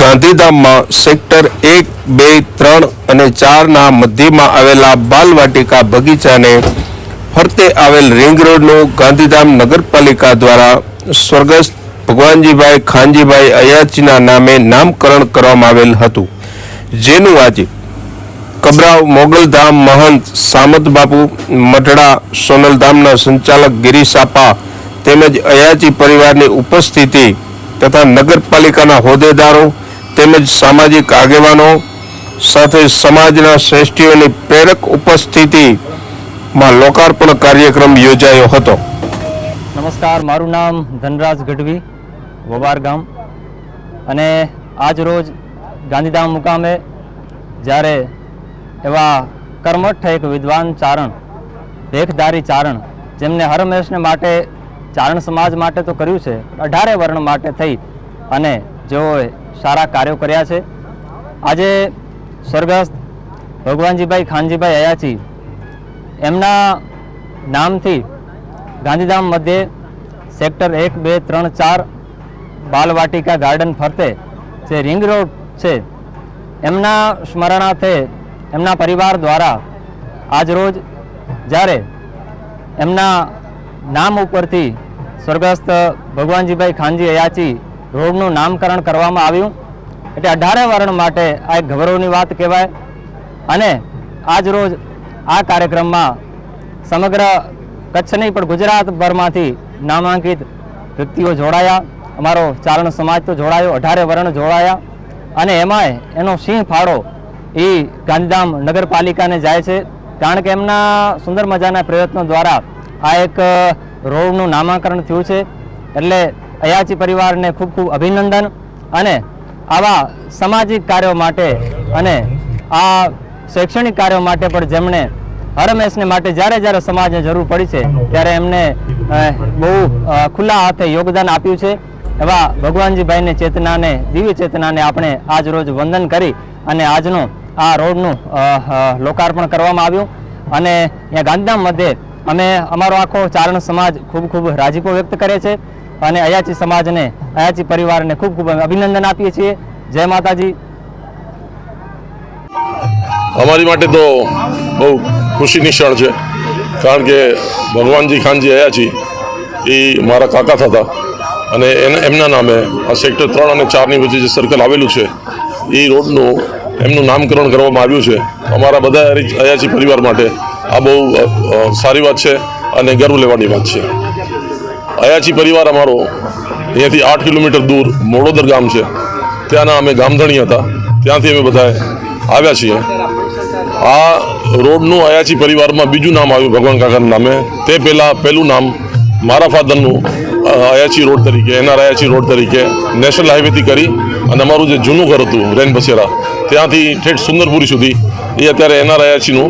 ગાંધીધામમાં સેક્ટર 1, 2, 3 અને 4ના મધ્યમાં આવેલા બાલવાટિકા બગીચાને ફરતે આવેલ રિંગ રોડનું ગાંધીધામ નગરપાલિકા દ્વારા સ્વર્ગસ્થ ભગવાનજીભાઈ ખાનજીભાઈ અયાચીના નામે નામકરણ કરવામાં આવેલ હતું, જેનું આજે કબરાવ મોગલધામ મહંત સામત બાપુ મઢડા સોનલધામના સંચાલક ગિરીશ આપા તેમજ અયાચી પરિવારની ઉપસ્થિતિ તથા નગરપાલિકાના હોદ્દેદારો તેમજ સામાજિક આગેવાનો સાથે સમાજના શ્રેષ્ઠીઓની પ્રેરક ઉપસ્થિતિમાં લોકાર્પણ કાર્યક્રમ યોજાયો હતો। નમસ્કાર, મારું નામ ધનરાજ ગઢવી, વબાર ગામ, અને આજ રોજ ગાંધીધામ મુકામે જ્યારે એવા કર્મઠ એક વિદ્વાન ચારણ, ભેખધારી ચારણ, જેમને હરમેશને માટે ચારણ સમાજ માટે તો કર્યું છે, 18 વર્ણ માટે થઈ અને જેઓએ સારા કાર્યો કર્યા છે। આજે સ્વર્ગસ્થ ભગવાનજીભાઈ ખાનજીભાઈ અયાચી એમના નામથી ગાંધીધામ મધ્યે સેક્ટર 1, 2, 3, 4 બાલવાટિકા ગાર્ડન ફરતે જે રિંગ રોડ છે એમના સ્મરણાર્થે એમના પરિવાર દ્વારા આજ રોજ જ્યારે એમના નામ ઉપરથી સ્વર્ગસ્થ ભગવાનજીભાઈ ખાનજી અયાચી રોડનું નામકરણ કરવામાં આવ્યું, એટલે 18 વર્ણ માટે આ એક ગૌરવની વાત કહેવાય। અને આજ રોજ આ કાર્યક્રમમાં સમગ્ર કચ્છ નહીં પણ ગુજરાતભરમાંથી નામાંકિત વ્યક્તિઓ જોડાયા, અમારો ચારણ સમાજ તો જોડાયો, 18 વર્ણ જોડાયા, અને એમાંય એનો સિંહ ફાળો એ ગાંધીધામ નગરપાલિકાને જાય છે, કારણ કે એમના સુંદર મજાના પ્રયત્નો દ્વારા આ એક રોડનું નામાંકરણ થયું છે। એટલે અયાચી પરિવારને ખૂબ ખૂબ અભિનંદન, અને આવા સામાજિક કાર્યો માટે અને આ શૈક્ષણિક કાર્યો માટે પણ જેમણે હરમેશને માટે જ્યારે જ્યારે સમાજને જરૂર પડી છે ત્યારે એમને બહુ ખુલ્લા હાથે યોગદાન આપ્યું છે। એવા ભગવાનજીભાઈની ચેતનાને, દિવ્ય ચેતનાને આપણે આજ રોજ વંદન કરી અને આજનો આ રોડનું લોકાર્પણ કરવામાં આવ્યું, અને અહીંયા ગાંધીધામ મધ્યે અમે અમારો આખો ચારણ સમાજ ખૂબ ખૂબ રાજીપો વ્યક્ત કરે છે અને અયાચી સમાજને, અયાચી પરિવારને ખૂબ ખૂબ અભિનંદન આપીએ છીએ। જય માતાજી। અમારી માટે તો બહુ ખુશીની ક્ષણ છે, કારણ કે ભગવાનજી ખાનજી અયાચી એ મારા કાકા થતા, અને એમના નામે આ સેક્ટર 3 અને 4ની વચ્ચે જે સર્કલ આવેલું છે એ રોડનું એમનું નામકરણ કરવામાં આવ્યું છે। અમારા બધા અયાચી પરિવાર માટે આ બહુ સારી વાત છે અને ગર્વ લેવાની વાત છે। અયાચી પરિવાર અમારો અહીંયાથી 8 કિલોમીટર દૂર મોડોદર ગામ છે, ત્યાંના અમે ગામધણી હતા, ત્યાંથી અમે બધા આવ્યા છીએ। આ રોડનું અયાચી પરિવારમાં બીજું નામ આવ્યું ભગવાન કાકાના નામે, તે પહેલું નામ મારા ફાધરનું અયાચી રોડ તરીકે, એના અયાચી રોડ તરીકે નેશનલ હાઈવેથી કરી અને અમારું જે જૂનું ઘર હતું રેન બસેરા, ત્યાંથી ઠેઠ સુંદરપુરી સુધી એ અત્યારે એના અયાચીનું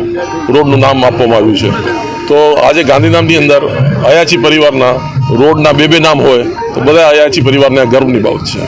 રોડનું નામ આપવામાં આવ્યું છે। તો આજે ગાંધીધામની અંદર અયાચી પરિવારના રોડના બે નામ હોય તો બધા અયાચી પરિવારને ગર્વની બાબત છે।